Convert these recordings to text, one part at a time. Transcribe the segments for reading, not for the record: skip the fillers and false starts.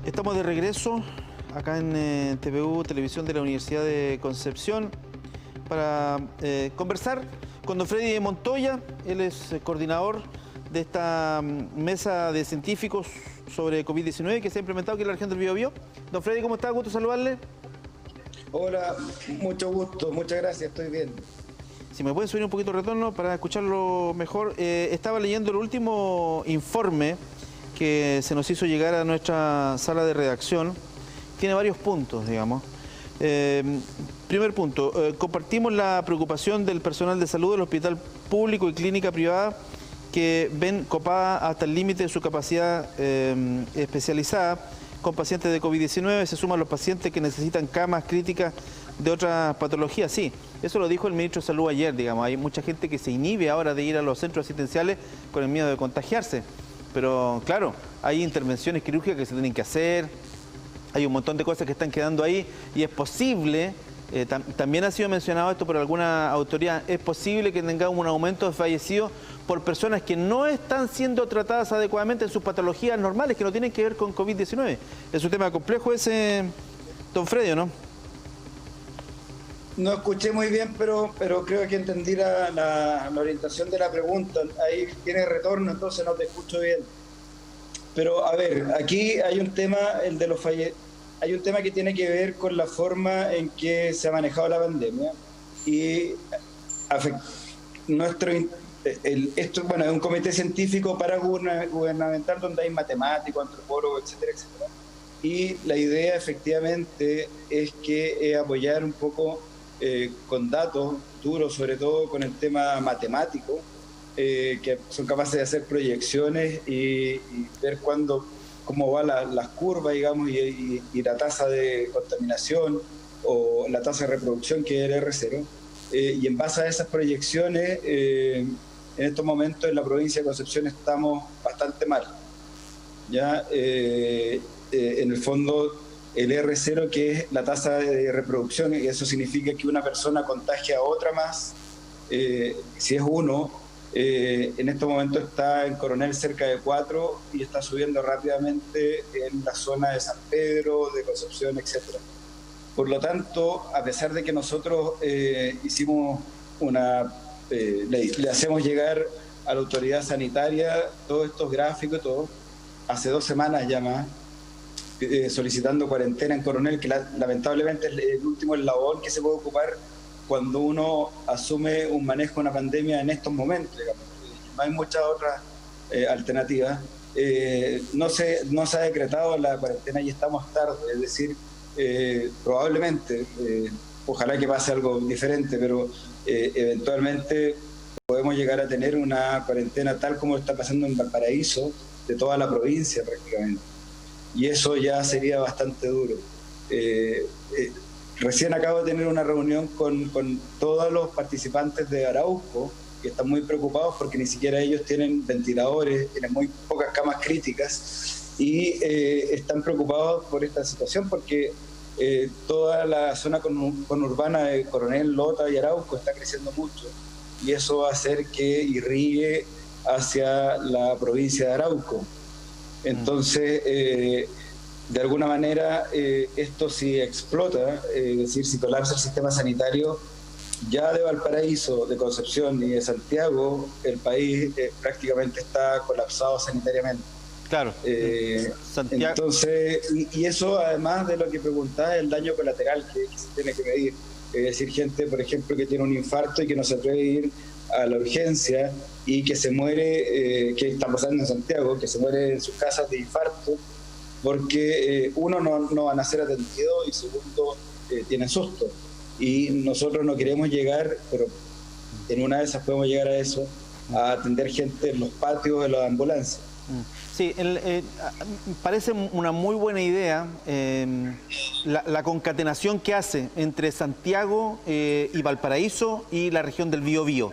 Estamos de regreso acá en TVU, Televisión de la Universidad de Concepción, para conversar con don Freddy Montoya. Él es coordinador de esta mesa de científicos sobre COVID-19 que se ha implementado aquí en la región del Biobío. Don Freddy, ¿cómo está? Gusto saludarle. Hola, mucho gusto, muchas gracias, estoy bien. Si me pueden subir un poquito el retorno para escucharlo mejor. Estaba leyendo el último informe que se nos hizo llegar a nuestra sala de redacción. Tiene varios puntos, digamos. Primer punto, compartimos la preocupación del personal de salud del hospital público y clínica privada que ven copada hasta el límite de su capacidad especializada con pacientes de COVID-19. Se suman los pacientes que necesitan camas críticas de otras patologías. Sí, eso lo dijo el ministro de Salud ayer, digamos. Hay mucha gente que se inhibe ahora de ir a los centros asistenciales con el miedo de contagiarse. Pero claro, hay intervenciones quirúrgicas que se tienen que hacer, hay un montón de cosas que están quedando ahí y es posible, también ha sido mencionado esto por alguna autoridad, es posible que tengamos un aumento de fallecidos por personas que no están siendo tratadas adecuadamente en sus patologías normales, que no tienen que ver con COVID-19. Es un tema complejo ese, don Freddy, ¿no? No escuché muy bien, pero creo que entendí la orientación de la pregunta. Ahí tiene retorno, entonces no te escucho bien. Pero a ver, aquí hay un tema, hay un tema que tiene que ver con la forma en que se ha manejado la pandemia. Y esto, bueno, es un comité científico paragubernamental donde hay matemáticos, antropólogos, etcétera, etcétera. Y la idea efectivamente es que apoyar un poco con datos duros, sobre todo con el tema matemático, que son capaces de hacer proyecciones y ver cómo va las curvas, digamos, y la tasa de contaminación o la tasa de reproducción, que es el R0. Y en base a esas proyecciones, en estos momentos en la provincia de Concepción estamos bastante mal. ¿Ya? En el fondo, el R0, que es la tasa de reproducción, y eso significa que una persona contagia a otra más, si es uno, en estos momentos está en Coronel cerca de 4 y está subiendo rápidamente en la zona de San Pedro, de Concepción, etc. Por lo tanto, a pesar de que nosotros hicimos le hacemos llegar a la autoridad sanitaria todos estos gráficos y todo, hace 2 semanas ya más, solicitando cuarentena en Coronel, que lamentablemente es el último eslabón que se puede ocupar cuando uno asume un manejo de una pandemia en estos momentos, digamos. No hay muchas otras alternativas. No se ha decretado la cuarentena y estamos tarde, es decir, probablemente, ojalá que pase algo diferente, pero eventualmente podemos llegar a tener una cuarentena tal como está pasando en Valparaíso, de toda la provincia prácticamente. Y eso ya sería bastante duro. Recién acabo de tener una reunión con todos los participantes de Arauco, que están muy preocupados porque ni siquiera ellos tienen ventiladores, tienen muy pocas camas críticas y están preocupados por esta situación porque toda la zona conurbana de Coronel, Lota y Arauco está creciendo mucho y eso va a hacer que irrigue hacia la provincia de Arauco. Entonces, de alguna manera, esto si explota, es decir, si colapsa el sistema sanitario, ya de Valparaíso, de Concepción y de Santiago, el país prácticamente está colapsado sanitariamente. Claro. Entonces, y eso además de lo que preguntaba, el daño colateral que se tiene que medir. Es decir, gente, por ejemplo, que tiene un infarto y que no se atreve a ir a la urgencia y que se muere, que está pasando en Santiago, que se muere en sus casas de infarto, porque uno, no van a ser atendidos y segundo, tienen susto. Y nosotros no queremos llegar, pero en una de esas podemos llegar a eso, a atender gente en los patios de las ambulancias. Sí, parece una muy buena idea la concatenación que hace entre Santiago y Valparaíso y la región del Biobío.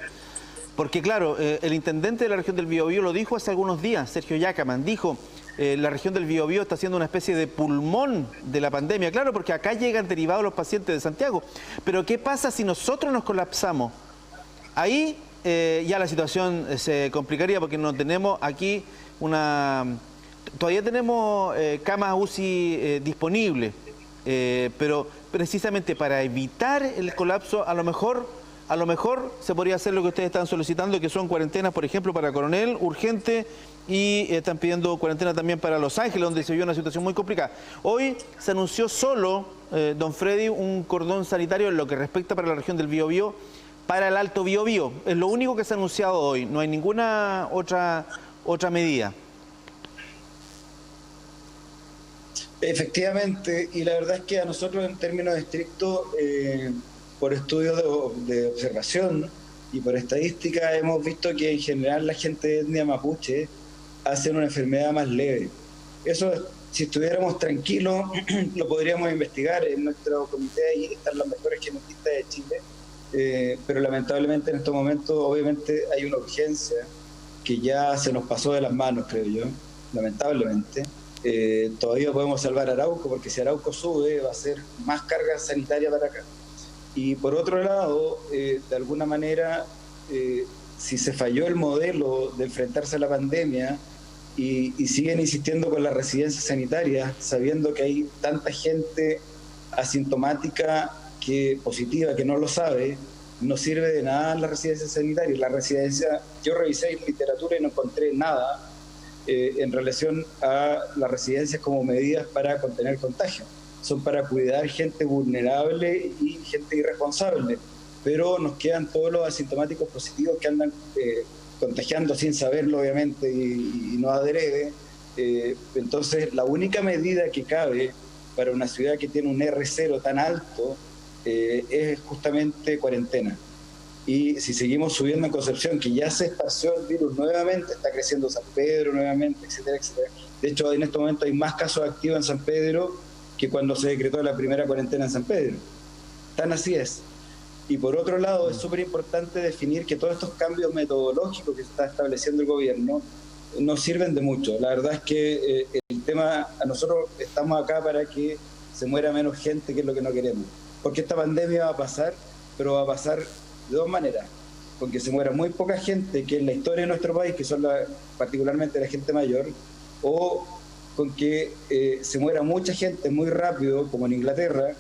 Porque claro, el intendente de la región del Biobío lo dijo hace algunos días, Sergio Yacaman, dijo, la región del Biobío está siendo una especie de pulmón de la pandemia. Claro, porque acá llegan derivados los pacientes de Santiago. Pero ¿qué pasa si nosotros nos colapsamos? Ahí ya la situación se complicaría porque no tenemos aquí una Todavía tenemos camas UCI disponibles, pero precisamente para evitar el colapso, a lo mejor se podría hacer lo que ustedes están solicitando, que son cuarentenas, por ejemplo, para Coronel, urgente, y están pidiendo cuarentena también para Los Ángeles, donde se vio una situación muy complicada. Hoy se anunció solo, don Freddy, un cordón sanitario en lo que respecta para la región del Biobío, para el Alto Biobío. Es lo único que se ha anunciado hoy, no hay ninguna otra medida. Efectivamente, y la verdad es que a nosotros en términos estrictos, por estudios de observación y por estadística, hemos visto que en general la gente de etnia mapuche hace una enfermedad más leve. Eso, si estuviéramos tranquilos, lo podríamos investigar en nuestro comité, ahí están los mejores genetistas de Chile, pero lamentablemente en estos momentos obviamente hay una urgencia que ya se nos pasó de las manos, creo yo, lamentablemente. Todavía podemos salvar a Arauco, porque si Arauco sube va a ser más carga sanitaria para acá. Y por otro lado, de alguna manera, si se falló el modelo de enfrentarse a la pandemia y siguen insistiendo con la residencia sanitaria, sabiendo que hay tanta gente asintomática positiva que no lo sabe, no sirve de nada la residencia sanitaria. La residencia, yo revisé literatura y no encontré nada en relación a las residencias como medidas para contener contagio. Son para cuidar gente vulnerable y gente irresponsable, pero nos quedan todos los asintomáticos positivos que andan contagiando sin saberlo, obviamente, y no adrede. Entonces, la única medida que cabe para una ciudad que tiene un R0 tan alto es justamente cuarentena. Y si seguimos subiendo en Concepción, que ya se esparció el virus nuevamente, está creciendo San Pedro nuevamente, etcétera, etcétera. De hecho, en este momento hay más casos activos en San Pedro que cuando se decretó la primera cuarentena en San Pedro. Tan así es. Y por otro lado, es súper importante definir que todos estos cambios metodológicos que está estableciendo el gobierno no sirven de mucho. La verdad es que el tema, a nosotros estamos acá para que se muera menos gente, que es lo que no queremos. Porque esta pandemia va a pasar, pero va a pasar de dos maneras. Con que se muera muy poca gente, que en la historia de nuestro país, que son particularmente la gente mayor, o con que se muera mucha gente muy rápido, como en Inglaterra,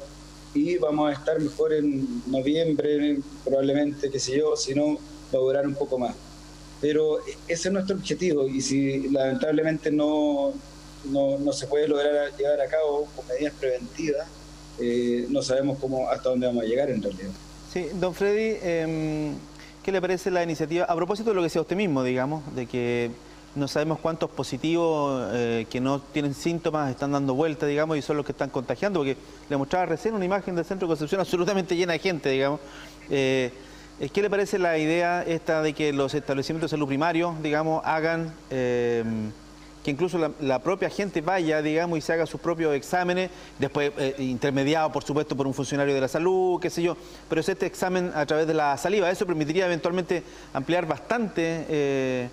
y vamos a estar mejor en noviembre, probablemente, qué sé yo, si no, va a durar un poco más. Pero ese es nuestro objetivo, y si lamentablemente no se puede lograr llevar a cabo con medidas preventivas, no sabemos hasta dónde vamos a llegar en realidad. Sí, don Freddy, ¿qué le parece la iniciativa? A propósito de lo que decía usted mismo, digamos, de que no sabemos cuántos positivos que no tienen síntomas están dando vuelta, digamos, y son los que están contagiando, porque le mostraba recién una imagen del centro de Concepción absolutamente llena de gente, digamos. ¿Qué le parece la idea esta de que los establecimientos de salud primario, digamos, hagan, que incluso la propia gente vaya, digamos, y se haga sus propios exámenes, después intermediado, por supuesto, por un funcionario de la salud, qué sé yo, pero es este examen a través de la saliva? Eso permitiría eventualmente ampliar bastante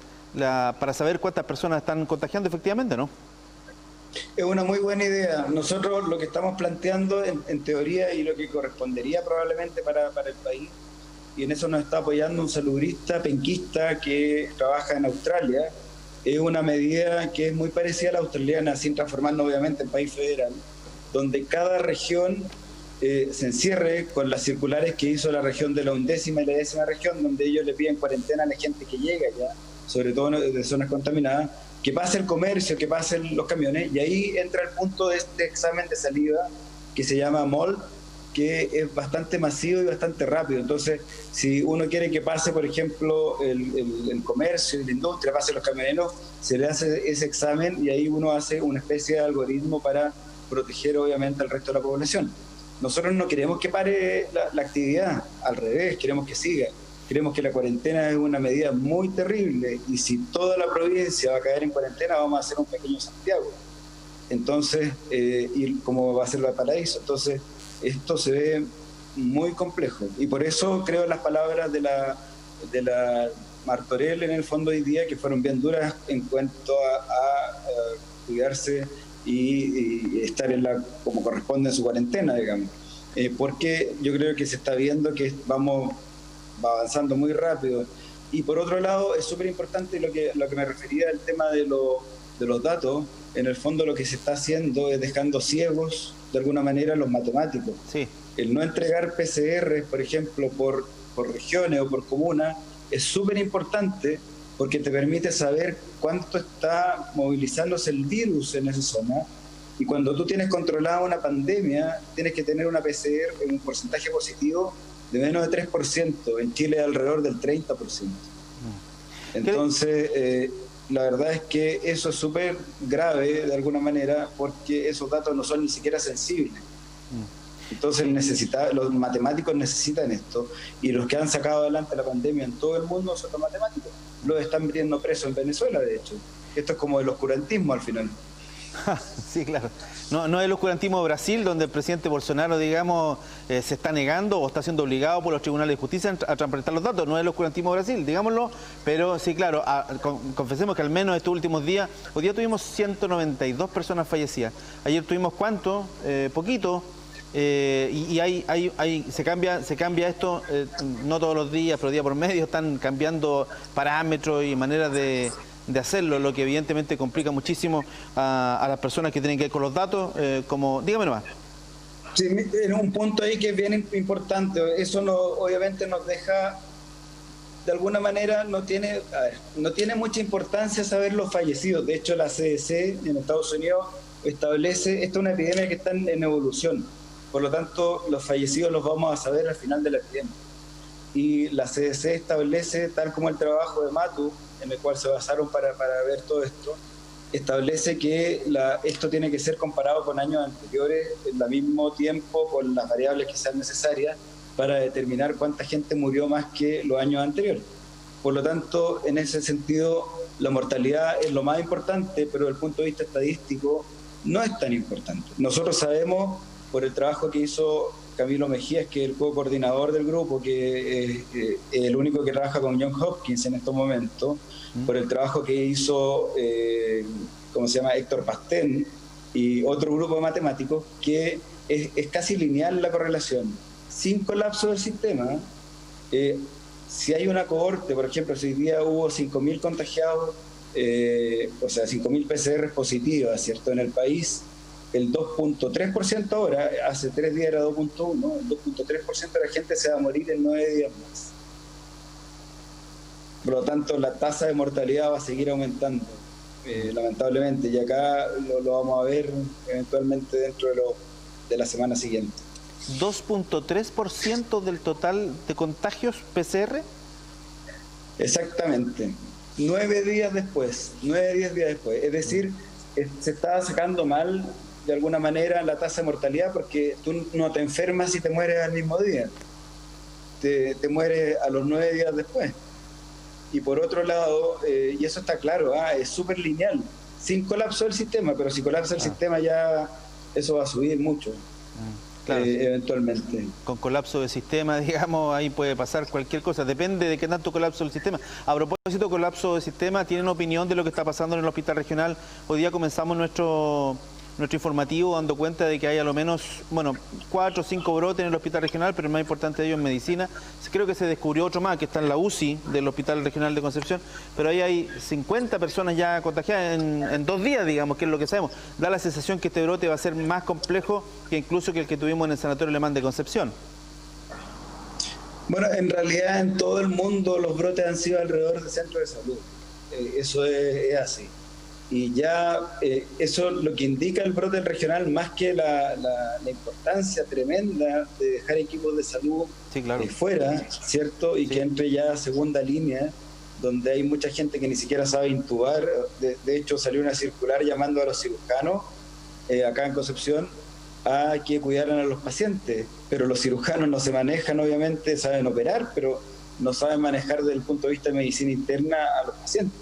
para saber cuántas personas están contagiando efectivamente, ¿no? Es una muy buena idea. Nosotros lo que estamos planteando en teoría, y lo que correspondería probablemente para el país, y en eso nos está apoyando un salubrista penquista que trabaja en Australia, es una medida que es muy parecida a la australiana, sin transformarnos obviamente en país federal, donde cada región se encierre con las circulares que hizo la región de la 11ª y la 10ª región, donde ellos le piden cuarentena a la gente que llega ya, sobre todo de zonas contaminadas, que pase el comercio, que pasen los camiones, y ahí entra el punto de este examen de saliva que se llama MOL, que es bastante masivo y bastante rápido. Entonces, si uno quiere que pase, por ejemplo, el comercio y la industria, pase los camioneros, se le hace ese examen y ahí uno hace una especie de algoritmo para proteger obviamente al resto de la población. Nosotros no queremos que pare la actividad, al revés, queremos que siga. Creemos que la cuarentena es una medida muy terrible, y si toda la provincia va a caer en cuarentena, vamos a hacer un pequeño Santiago. Entonces, y como va a ser Valparaíso. Entonces, esto se ve muy complejo, y por eso creo las palabras de la Martorell en el fondo hoy día, que fueron bien duras en cuanto a cuidarse y estar como corresponde en su cuarentena, digamos. Porque yo creo que se está viendo que va avanzando muy rápido. Y por otro lado, es súper importante lo que me refería al tema de de los datos, en el fondo lo que se está haciendo es dejando ciegos, de alguna manera, a los matemáticos. Sí. El no entregar PCR, por ejemplo, por regiones o por comunas, es súper importante porque te permite saber cuánto está movilizándose el virus en esa zona. Y cuando tú tienes controlada una pandemia, tienes que tener una PCR en un porcentaje positivo de menos de 3%. En Chile alrededor del 30%. Entonces, la verdad es que eso es súper grave de alguna manera porque esos datos no son ni siquiera sensibles. Entonces los matemáticos necesitan esto, y los que han sacado adelante la pandemia en todo el mundo son los matemáticos. Los están metiendo presos en Venezuela, de hecho. Esto es como el oscurantismo al final. Sí, claro. No es el oscurantismo de Brasil, donde el presidente Bolsonaro, digamos, se está negando o está siendo obligado por los tribunales de justicia a transparentar los datos. No es el oscurantismo de Brasil, digámoslo, pero sí, claro, confesemos que al menos estos últimos días, hoy día tuvimos 192 personas fallecidas. Ayer tuvimos ¿cuánto? Poquito. Se cambia esto, no todos los días, pero día por medio están cambiando parámetros y maneras de hacerlo, lo que evidentemente complica muchísimo a las personas que tienen que ver con los datos, dígame nomás. Sí, en un punto ahí que es bien importante, eso obviamente nos deja, de alguna manera no tiene mucha importancia saber los fallecidos. De hecho, la CDC en Estados Unidos establece, esta es una epidemia que está en evolución. Por lo tanto, los fallecidos los vamos a saber al final de la epidemia. Y la CDC establece, tal como el trabajo de Matu, en el cual se basaron para ver todo esto, establece que esto tiene que ser comparado con años anteriores, al mismo tiempo, con las variables que sean necesarias, para determinar cuánta gente murió más que los años anteriores. Por lo tanto, en ese sentido, la mortalidad es lo más importante, pero desde el punto de vista estadístico no es tan importante. Nosotros sabemos, por el trabajo que hizo Camilo Mejías, que es el co-coordinador del grupo, que es el único que trabaja con Johns Hopkins en estos momentos, por el trabajo que hizo, Héctor Pastén y otro grupo de matemáticos, que es casi lineal la correlación. Sin colapso del sistema, si hay una cohorte, por ejemplo, si hoy día hubo 5.000 contagiados, 5.000 PCR positivas, ¿cierto?, en el país, el 2.3% ahora, hace 3 días era 2.1%, el 2.3% de la gente se va a morir en 9 días más. Por lo tanto, la tasa de mortalidad va a seguir aumentando, lamentablemente, y acá lo vamos a ver eventualmente dentro de la semana siguiente. 2.3% del total de contagios PCR. Exactamente, 9 días después, 10 días después. Es decir, se está sacando mal de alguna manera la tasa de mortalidad, porque tú no te enfermas y te mueres al mismo día, te mueres a los 9 días después. Y por otro lado, y eso está claro, es súper lineal, sin colapso del sistema, pero si colapsa el sistema ya eso va a subir mucho. Claro. Eventualmente. Con colapso del sistema, digamos, ahí puede pasar cualquier cosa, depende de qué tanto colapso del sistema. A propósito de colapso del sistema, ¿tienen opinión de lo que está pasando en el hospital regional? Hoy día comenzamos nuestro informativo dando cuenta de que hay a lo menos, 4 o 5 brotes en el hospital regional, pero el más importante de ellos es medicina. Creo que se descubrió otro más, que está en la UCI del Hospital Regional de Concepción, pero ahí hay 50 personas ya contagiadas en 2 días, digamos, que es lo que sabemos. Da la sensación que este brote va a ser más complejo que incluso que el que tuvimos en el Sanatorio Alemán de Concepción. Bueno, en realidad en todo el mundo los brotes han sido alrededor del centro de salud. Eso es así. Y ya eso lo que indica el brote regional, más que la importancia tremenda de dejar equipos de salud fuera, ¿cierto? Y que entre ya a segunda línea, donde hay mucha gente que ni siquiera sabe intubar. De hecho, salió una circular llamando a los cirujanos, acá en Concepción, a que cuidaran a los pacientes. Pero los cirujanos no se manejan, obviamente, saben operar, pero no saben manejar desde el punto de vista de medicina interna a los pacientes.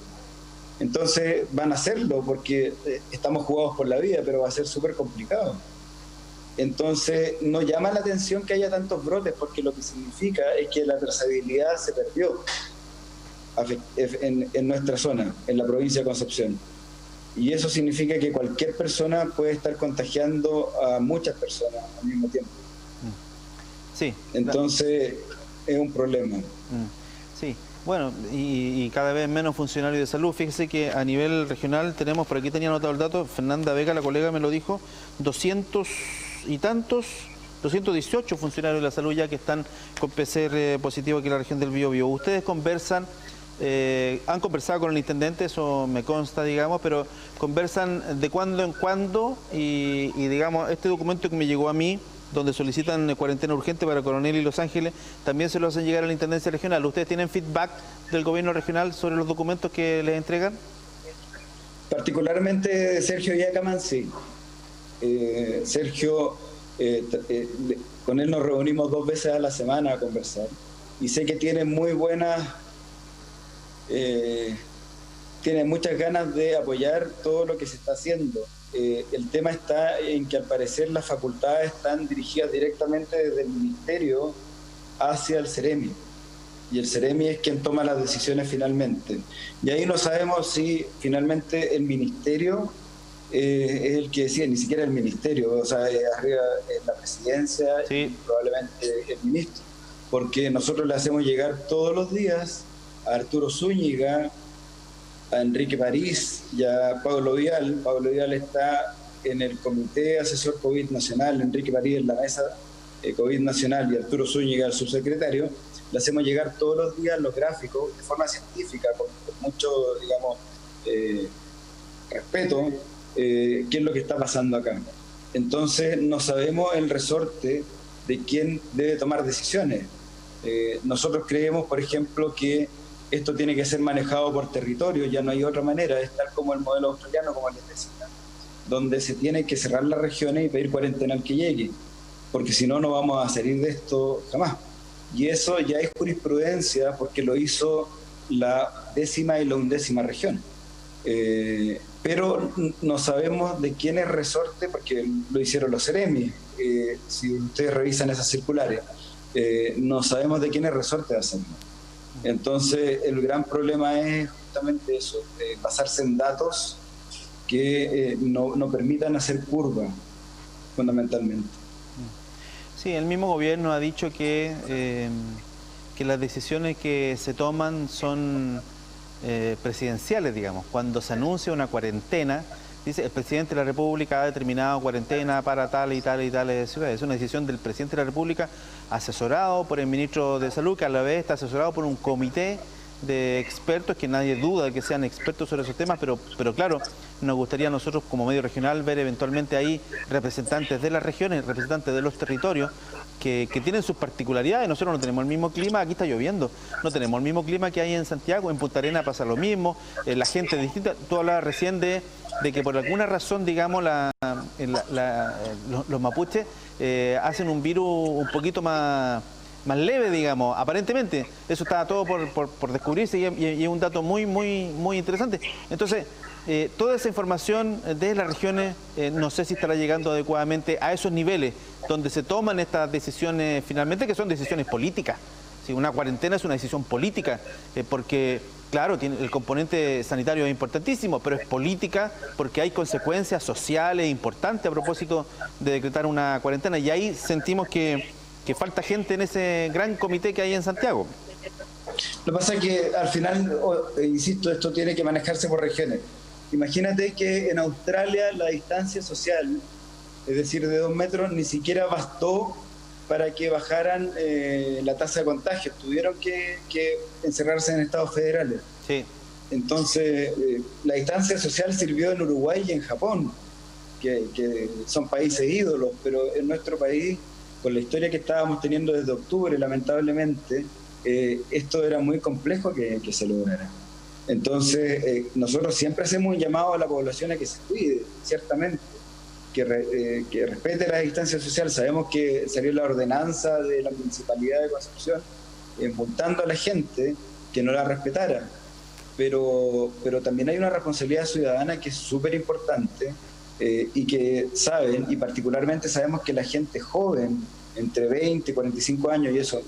Entonces van a hacerlo porque estamos jugados por la vida, pero va a ser súper complicado. Entonces nos llama la atención que haya tantos brotes, porque lo que significa es que la trazabilidad se perdió en nuestra zona, en la provincia de Concepción. Y eso significa que cualquier persona puede estar contagiando a muchas personas al mismo tiempo. Sí. Entonces es un problema. Sí. Bueno, y cada vez menos funcionarios de salud. Fíjese que a nivel regional tenemos, por aquí tenía anotado el dato, Fernanda Vega, la colega, me lo dijo, 200 y tantos, 218 funcionarios de la salud ya que están con PCR positivo aquí en la región del Biobío. Ustedes conversan, han conversado con el intendente, eso me consta, digamos, pero conversan de cuando en cuando y digamos, este documento que me llegó a mí, donde solicitan cuarentena urgente para Coronel y Los Ángeles, también se lo hacen llegar a la Intendencia Regional. ¿Ustedes tienen feedback del gobierno regional sobre los documentos que les entregan? Particularmente de Sergio Yacaman, sí. Sergio, con él nos reunimos 2 veces a la semana a conversar y sé que tiene muy buenas, tiene muchas ganas de apoyar todo lo que se está haciendo. El tema está en que al parecer las facultades están dirigidas directamente desde el Ministerio hacia el Ceremi, y el Ceremi es quien toma las decisiones finalmente. Y ahí no sabemos si finalmente el Ministerio es el que decide, ni siquiera el Ministerio, o sea, arriba es la presidencia, sí, y probablemente el ministro, porque nosotros le hacemos llegar todos los días a Arturo Zúñiga, a Enrique París y a Pablo Vial. Pablo Vial está en el Comité Asesor COVID Nacional, Enrique París en la mesa COVID Nacional y Arturo Zúñiga, el subsecretario. Le hacemos llegar todos los días los gráficos de forma científica, con mucho, digamos, respeto, qué es lo que está pasando acá. Entonces no sabemos el resorte de quién debe tomar decisiones. Nosotros creemos, por ejemplo, que esto tiene que ser manejado por territorio, ya no hay otra manera, es tal como el modelo australiano, como les decía, donde se tiene que cerrar las regiones y pedir cuarentena al que llegue, porque si no, no vamos a salir de esto jamás. Y eso ya es jurisprudencia, porque lo hizo la 10ª y la 11ª región. Pero no sabemos de quién es resorte, porque lo hicieron los Ceremi, si ustedes revisan esas circulares, no sabemos de quién es resorte de hacerlo. Entonces el gran problema es justamente eso, basarse en datos que no permitan hacer curva, fundamentalmente. Sí, el mismo gobierno ha dicho que las decisiones que se toman son presidenciales, digamos. Cuando se anuncia una cuarentena, dice el presidente de la República ha determinado cuarentena para tal y tal y tales ciudades. Es una decisión del presidente de la República asesorado por el ministro de Salud, que a la vez está asesorado por un comité de expertos, que nadie duda de que sean expertos sobre esos temas, pero claro, nos gustaría a nosotros como medio regional ver eventualmente ahí representantes de las regiones, representantes de los territorios, que tienen sus particularidades. Nosotros no tenemos el mismo clima, aquí está lloviendo, no tenemos el mismo clima que hay en Santiago, en Punta Arenas pasa lo mismo, la gente es distinta. Tú hablabas recién de que por alguna razón, digamos, los mapuches hacen un virus un poquito más leve, digamos, aparentemente. Eso está todo por descubrirse y es un dato muy interesante. Entonces, toda esa información de las regiones, no sé si estará llegando adecuadamente a esos niveles donde se toman estas decisiones finalmente, que son decisiones políticas. Si una cuarentena es una decisión política, porque claro, el componente sanitario es importantísimo, pero es política porque hay consecuencias sociales importantes a propósito de decretar una cuarentena, y ahí sentimos que falta gente en ese gran comité que hay en Santiago. Lo que pasa es que al final, insisto, esto tiene que manejarse por regiones. Imagínate que en Australia la distancia social, es decir, de 2 metros, ni siquiera bastó para que bajaran la tasa de contagio. Tuvieron que encerrarse en estados federales. Sí. Entonces, la distancia social sirvió en Uruguay y en Japón, que son países ídolos, pero en nuestro país, con la historia que estábamos teniendo desde octubre, lamentablemente, esto era muy complejo que se lograra. Entonces, nosotros siempre hacemos un llamado a la población a que se cuide, ciertamente, que respete la distancia social. Sabemos que salió la ordenanza de la Municipalidad de Concepción multando a la gente que no la respetara, pero también hay una responsabilidad ciudadana que es súper importante, y que saben, y particularmente sabemos que la gente joven, entre 20 y 45 años, y eso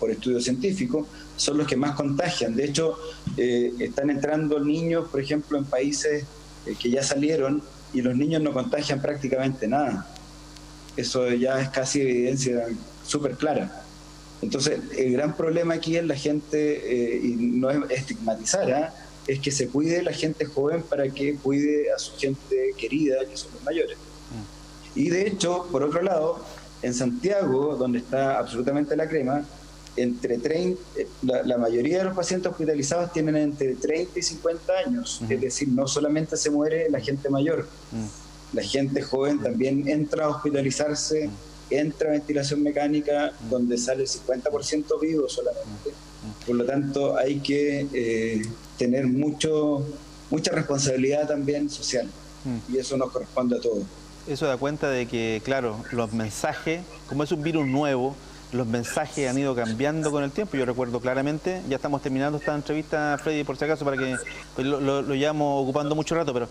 por estudios científicos, son los que más contagian. De hecho, están entrando niños, por ejemplo, en países que ya salieron, y los niños no contagian prácticamente nada. Eso ya es casi evidencia súper clara. Entonces, el gran problema aquí es la gente, y no es estigmatizar, ¿eh? Es que se cuide la gente joven para que cuide a su gente querida, que son los mayores. Y de hecho, por otro lado, en Santiago, donde está absolutamente la crema, la mayoría de los pacientes hospitalizados tienen entre 30 y 50 años, es decir, no solamente se muere la gente mayor, la gente joven también entra a hospitalizarse, entra a ventilación mecánica, donde sale el 50% vivo solamente. Por lo tanto, hay que tener mucha responsabilidad también social, y eso nos corresponde a todos. Eso da cuenta de que, claro, los mensajes, como es un virus nuevo, los mensajes han ido cambiando con el tiempo. Yo recuerdo claramente, ya estamos terminando esta entrevista, Freddy, por si acaso, para que pues, lo llevamos ocupando mucho rato, pero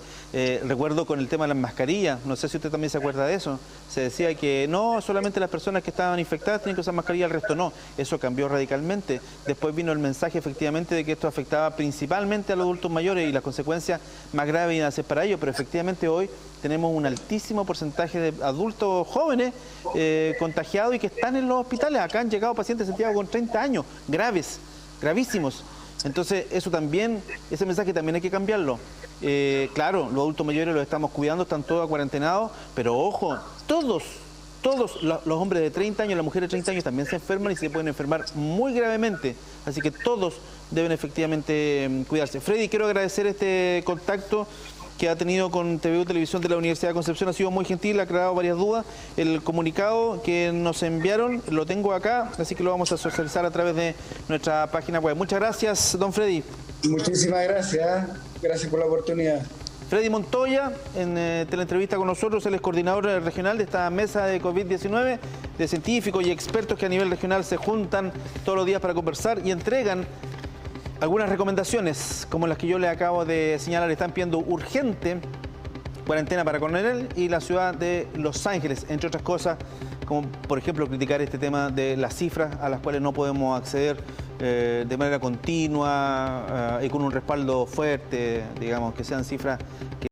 recuerdo con el tema de las mascarillas, no sé si usted también se acuerda de eso, se decía que no, solamente las personas que estaban infectadas tienen que usar mascarilla, el resto no. Eso cambió radicalmente. Después vino el mensaje, efectivamente, de que esto afectaba principalmente a los adultos mayores y las consecuencias más graves iban a ser para ellos, pero efectivamente hoy tenemos un altísimo porcentaje de adultos jóvenes contagiados y que están en los hospitales. Acá han llegado pacientes de Santiago con 30 años, graves, gravísimos. Entonces, eso también, ese mensaje también hay que cambiarlo. Claro, los adultos mayores los estamos cuidando, están todos acuarentenados, pero ojo, todos los hombres de 30 años, las mujeres de 30 años también se enferman y se pueden enfermar muy gravemente. Así que todos deben efectivamente cuidarse. Freddy, quiero agradecer este contacto que ha tenido con TVU Televisión de la Universidad de Concepción. Ha sido muy gentil, ha aclarado varias dudas. El comunicado que nos enviaron lo tengo acá, así que lo vamos a socializar a través de nuestra página web. Muchas gracias, don Freddy. Muchísimas gracias. Gracias por la oportunidad. Freddy Montoya, en teleentrevista con nosotros, él es coordinador regional de esta mesa de COVID-19, de científicos y expertos que a nivel regional se juntan todos los días para conversar y entregan algunas recomendaciones, como las que yo le acabo de señalar. Están pidiendo urgente cuarentena para Coronel y la ciudad de Los Ángeles, entre otras cosas, como por ejemplo criticar este tema de las cifras a las cuales no podemos acceder de manera continua y con un respaldo fuerte, digamos, que sean cifras que